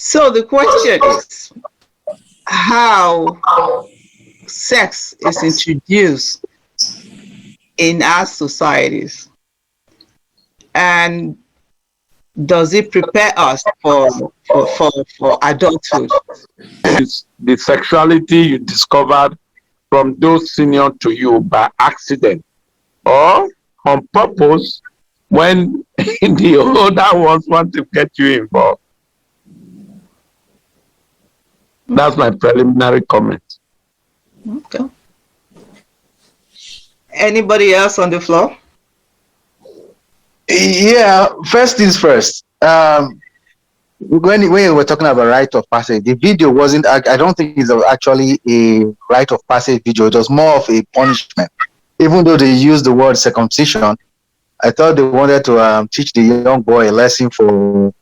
So the question is how sex is introduced in our societies, and does it prepare us for adulthood? Is the sexuality you discovered from those senior to you by accident or on purpose when the older ones want to get you involved? That's my preliminary comment. Okay. Anybody else on the floor? Yeah, first things first. When we were talking about rite of passage, the video wasn't. I don't think it's actually a rite of passage video. It was more of a punishment. Even though they used the word circumcision, I thought they wanted to teach the young boy a lesson for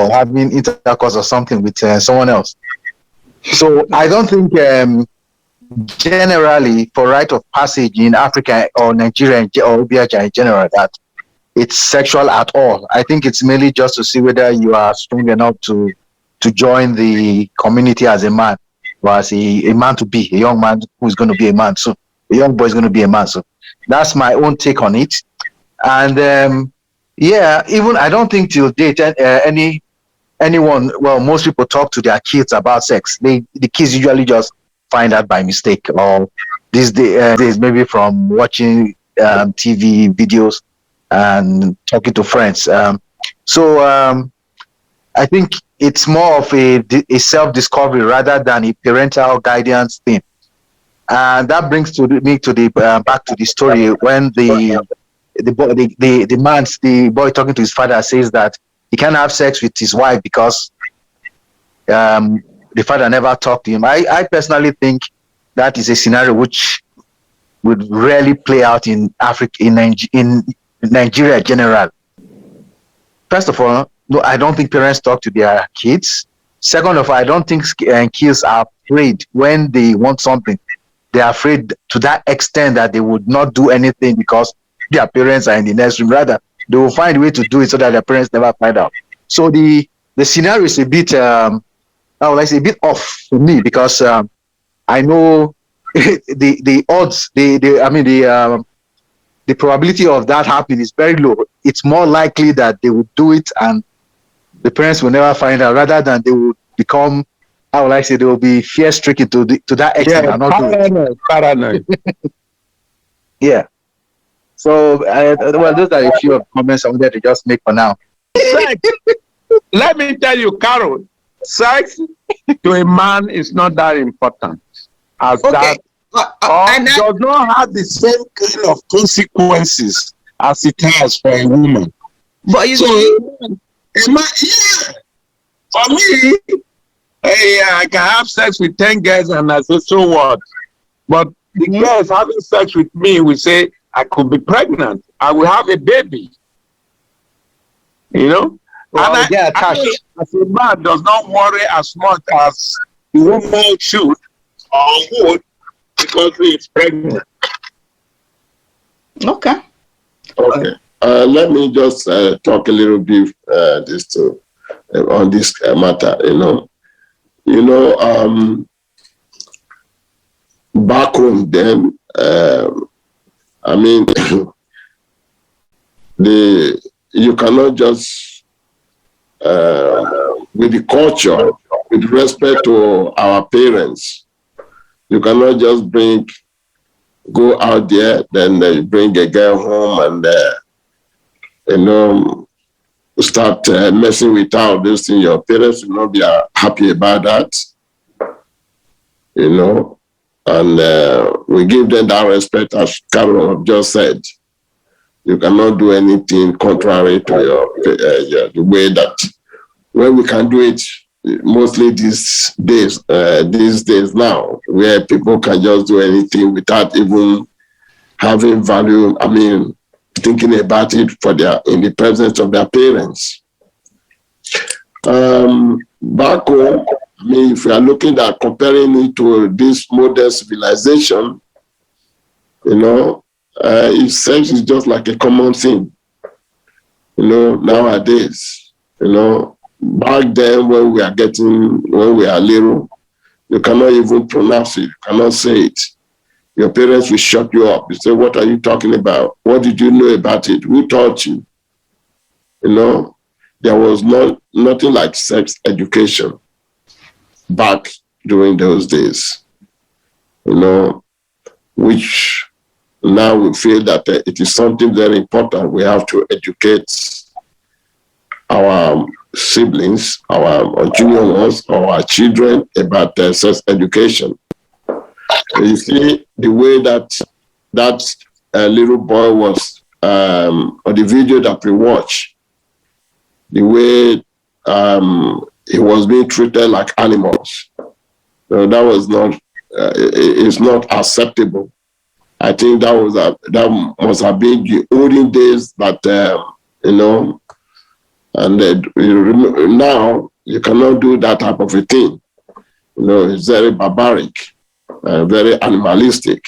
having intercourse or something with someone else. So I don't think generally for rite of passage in Africa or Nigeria or Obiaja in general that it's sexual at all. I think it's mainly just to see whether you are strong enough to join the community as a man, or as a man to be, a young man who's going to be a man soon. A young boy is going to be a man soon. That's my own take on it. And yeah, even I don't think till date anyone, well, most people talk to their kids about sex. The kids usually just find out by mistake, or these days maybe from watching TV videos and talking to friends. So I think it's more of a self-discovery rather than a parental guidance thing. And that brings me to the back to the story when the boy talking to his father says that he can't have sex with his wife because the father never talked to him. I personally think that is a scenario which would rarely play out in Africa, in Nigeria in general. First of all, no, I don't think parents talk to their kids. Second of all, I don't think kids are afraid when they want something. They are afraid to that extent that they would not do anything because their parents are in the next room. Rather, they will find a way to do it so that their parents never find out. So the scenario is a bit, a bit off for me because I know the odds, the probability of that happening is very low. It's more likely that they would do it and the parents will never find out, rather than they will become, how will I say, they will be fear-stricken to that extent. Yeah, and not paranoid. Yeah. So, well, those are a few of the comments I wanted to just make for now. Sex. Let me tell you, Carol, sex to a man is not that important as that. And does not have the same kind of consequences as it has for a woman. But you for me, I can have sex with 10 girls and I say, so what? But the girls having sex with me will say, I could be pregnant. I will have a baby. You know? Well, and I, as a man, does not worry as much as the woman should or would, because he is pregnant. Okay. Let me just talk a little bit on this matter. Back home then, I mean, you cannot just with the culture, with respect to our parents, you cannot just go out there, then bring a girl home and, start messing with all those things. Your parents will not be happy about that, and we give them that respect, as Carol just said. You cannot do anything contrary to the way that, when we can do it, mostly these days now, where people can just do anything without even having value, thinking about it in the presence of their parents. Back home, if we are looking at comparing it to this modern civilization, sex is just like a common thing, nowadays, back then when we are little, you cannot even pronounce it, you cannot say it. Your parents will shut you up. You say, what are you talking about? What did you know about it? Who taught you? You know, there was nothing like sex education back during those days, you know, which now we feel that it is something very important. We have to educate our siblings, our junior ones, or our children about sex education. You see, the way that little boy was, on the video that we watched, the way he was being treated like animals. So that was not, it's not acceptable. I think that must have been the olden days that, you know, and now you cannot do that type of a thing. You know, it's very barbaric, very animalistic.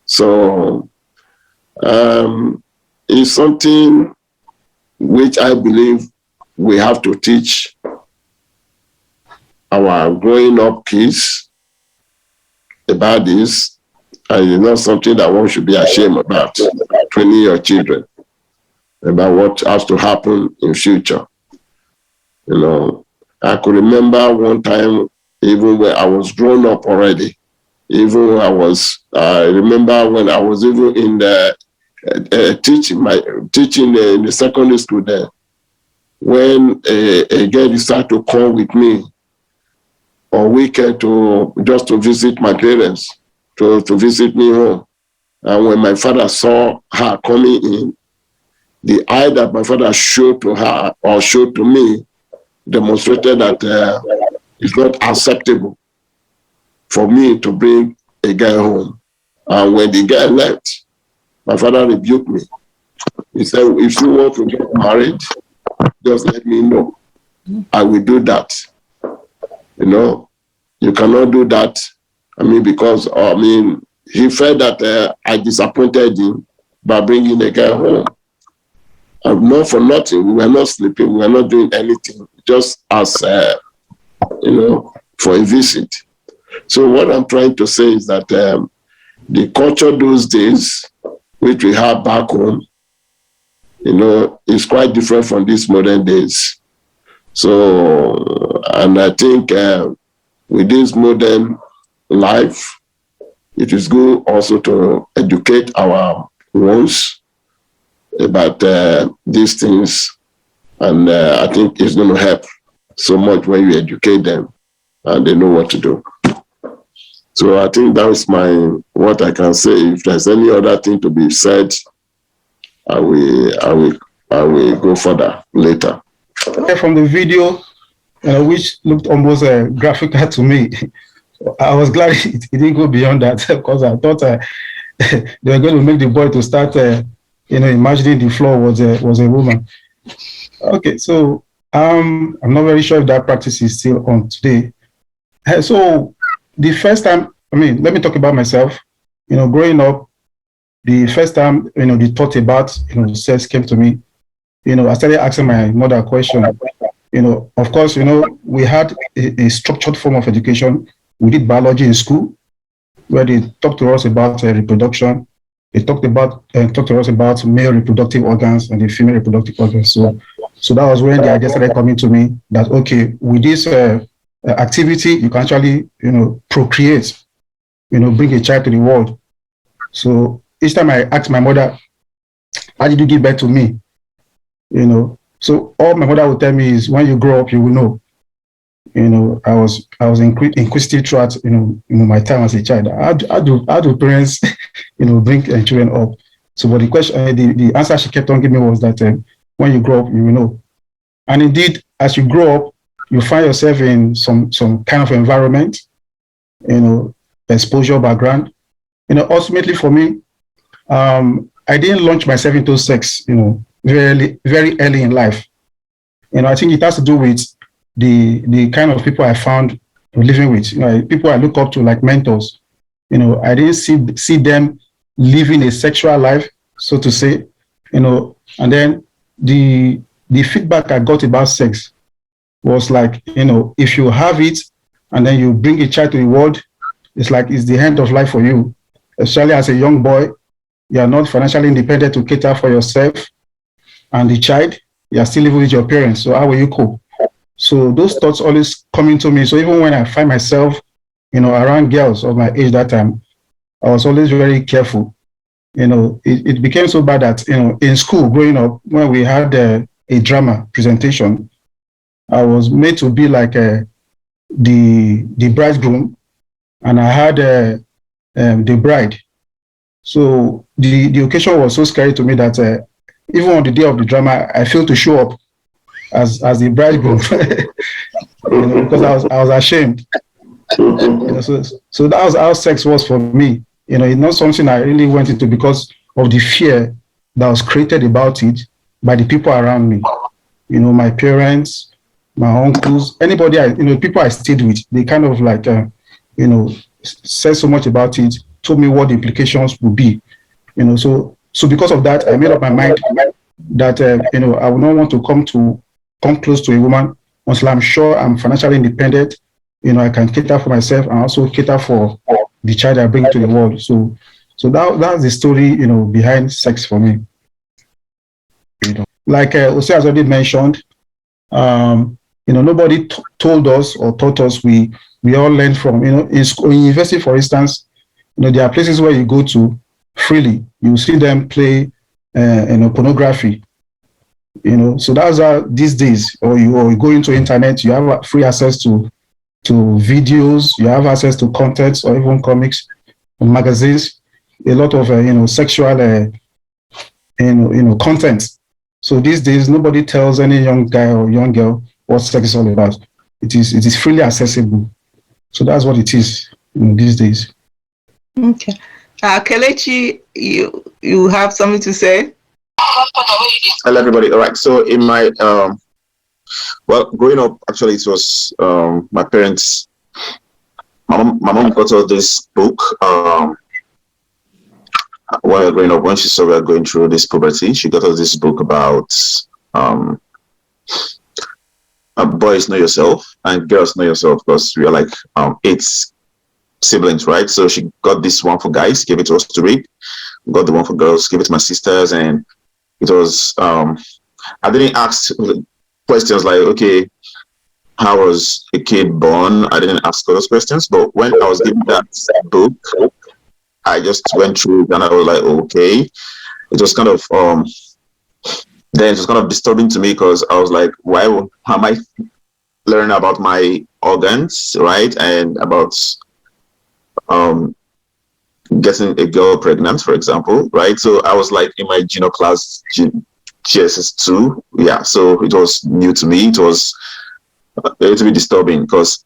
So it's something which I believe we have to teach our growing up kids about this, and it's not something that one should be ashamed about, training your children about what has to happen in future. You know, I could remember one time, even when I was grown up already, even I remember when I was even in the teaching in the secondary school there, when a girl decided to come with me on weekend just to visit my parents, to visit me home. And when my father saw her coming in, the eye that my father showed to her or showed to me demonstrated that it's not acceptable for me to bring a girl home. And when the girl left, my father rebuked me. He said, if you want to get married, just let me know. I will do that. You know, you cannot do that. I mean, because, he felt that I disappointed him by bringing a girl home. And not for nothing. We were not sleeping. We were not doing anything. Just as, you know, for a visit. So what I'm trying to say is that the culture those days, which we have back home, you know, is quite different from these modern days. So, and I think with this modern life, it is good also to educate our ones about these things. And I think it's going to help so much when you educate them and they know what to do. So I think that's what I can say. If there's any other thing to be said, I will go further later. From the video, which looked almost graphical to me, I was glad it didn't go beyond that, because I thought they were going to make the boy to start, imagining the floor was a woman. Okay, so I'm not very sure if that practice is still on today. So the first time, let me talk about myself. Growing up, the first time, the thought about, sex came to me. I started asking my mother a question. Of course, we had a structured form of education. We did biology in school, where they talked to us about reproduction. They talked to us about male reproductive organs and the female reproductive organs. So that was when the idea started coming to me that, okay, with this activity, you can actually, procreate, bring a child to the world. So each time I asked my mother, how did you give birth to me? So all my mother would tell me is, when you grow up, you will know. I was inquisitive throughout, my time as a child. How do parents, bring children up? So, but the question, the answer she kept on giving me was that when you grow up, you will know. And indeed, as you grow up, you find yourself in some kind of environment, exposure, background. Ultimately for me, I didn't launch myself into sex, very, very early in life. I think it has to do with the kind of people I found living with, people I look up to like mentors. I didn't see them living a sexual life, so to say, and then the feedback I got about sex, was like, if you have it and then you bring a child to the world, it's like it's the end of life for you. Especially as a young boy, you are not financially independent to cater for yourself and the child. You are still living with your parents. So how will you cope? So those thoughts always come into me. So even when I find myself, around girls of my age that time, I was always very careful. It became so bad that, in school growing up, when we had a drama presentation, I was made to be like the bridegroom, and I had the bride. So the occasion was so scary to me that even on the day of the drama, I failed to show up as the bridegroom, because I was ashamed. So that was how sex was for me. It's not something I really went into because of the fear that was created about it by the people around me. My parents, my uncles, anybody, people I stayed with, they kind of like, said so much about it, told me what the implications would be. So because of that, I made up my mind that, I would not want to come close to a woman until I'm sure I'm financially independent. I can cater for myself and also cater for the child I bring to the world. So that's the story, behind sex for me. Like Ose has already mentioned, nobody told us or taught us. We all learned from, in school, in university, for instance, there are places where you go to freely. You see them play, pornography. So that's how these days, or you go into internet, you have free access to videos, you have access to contents or even comics, magazines, a lot of sexual content. So these days nobody tells any young guy or young girl what sex is all about. It is freely accessible. So that's what it is these days. Okay. Kelechi, you have something to say? Hello everybody. All right. So in my growing up, actually, it was my parents. My mom got us this book while growing up. When she saw we were going through this puberty, she got us this book about boys know yourself and girls know yourself, because we are like 8 siblings, right? So she got this one for guys, gave it to us to read. Got the one for girls, gave it to my sisters, and it was I didn't ask questions like, okay, how was a kid born? I didn't ask those questions, but when I was given that book, I just went through it and I was like, okay. It was kind of then it was kind of disturbing to me, because I was like, why am I learning about my organs, right? And about getting a girl pregnant, for example, right? So I was like in my junior class, GSS2, yeah. So it was new to me. It was a little bit disturbing, because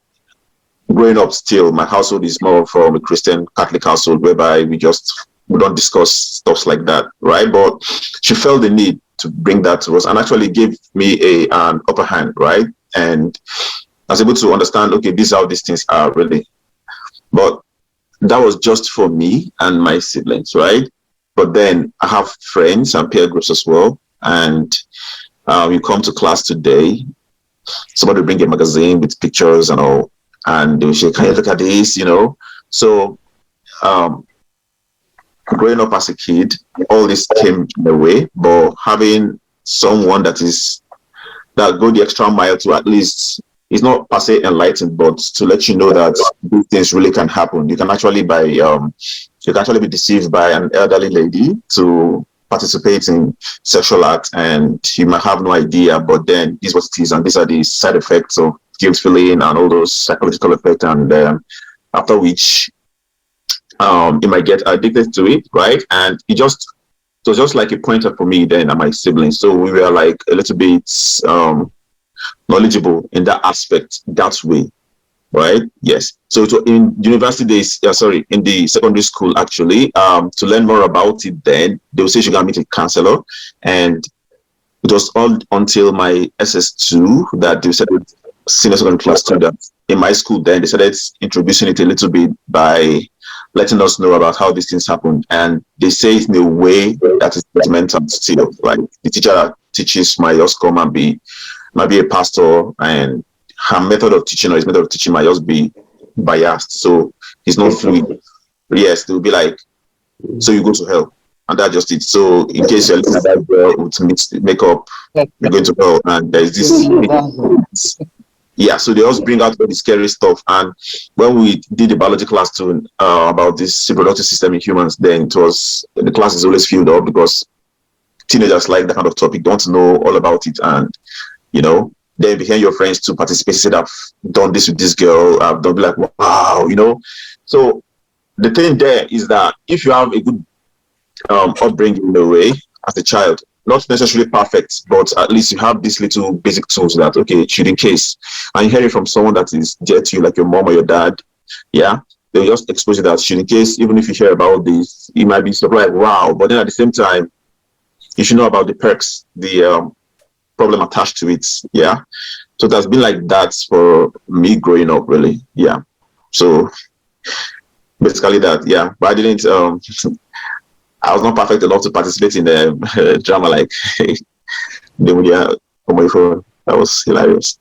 growing up, still my household is more from a Christian Catholic household, whereby we don't discuss stuff like that, right? But she felt the need to bring that to us and actually gave me an upper hand, right? And I was able to understand, okay, this is how these things are really. But that was just for me and my siblings, right? But then I have friends and peer groups as well. And you come to class today, somebody will bring a magazine with pictures and all, and they'll say, can you look at this, So growing up as a kid, all this came my way, but having someone that go the extra mile to at least, it's not per se enlightened, but to let you know that these things really can happen. You can actually be deceived by an elderly lady to participate in sexual acts, and you might have no idea, but then this is what it is, and these are the side effects of guilt feeling and all those psychological effects, and after which you might get addicted to it, right? And it was just like a pointer for me then and my siblings. So we were like a little bit knowledgeable in that aspect, that way, right? Yes. So in university days, in the secondary school, actually, to learn more about it, then they will say you can meet a counselor, and it was all until my SS2 that they started, senior secondary class 2, that in my school then they started introducing it a little bit by letting us know about how these things happen, and they say it in a way that is judgmental still. Like the teacher that teaches might just come and might be a pastor, and her method of teaching or his method of teaching might just be biased. So he's not fluid. Yes, they'll be like, so you go to hell. And that's just it. So in case you're looking at that girl with makeup, you're going to hell. And there's this. Yeah, so they also bring out all the scary stuff. And when we did the biology class too about this reproductive system in humans, then it was, the class is always filled up because teenagers like that kind of topic, don't know all about it. And, you know, then you hear your friends to participate, say that I've done this with this girl, I've done, be like, wow, you know. So the thing there is that if you have a good upbringing in a way as a child, not necessarily perfect, but at least you have these little basic tools that, okay, should in case, and you hear it from someone that is dear to you, like your mom or your dad, yeah, they'll just expose you that should in case, even if you hear about this, you might be surprised, wow, but then at the same time, you should know about the perks, the problem attached to it, yeah. So it has been like that for me growing up, really, yeah. So basically that, yeah, but I didn't, I was not perfect enough to participate in the drama like the media on my phone. That was hilarious.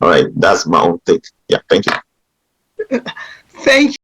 All right, that's my own take. Yeah, thank you. Thank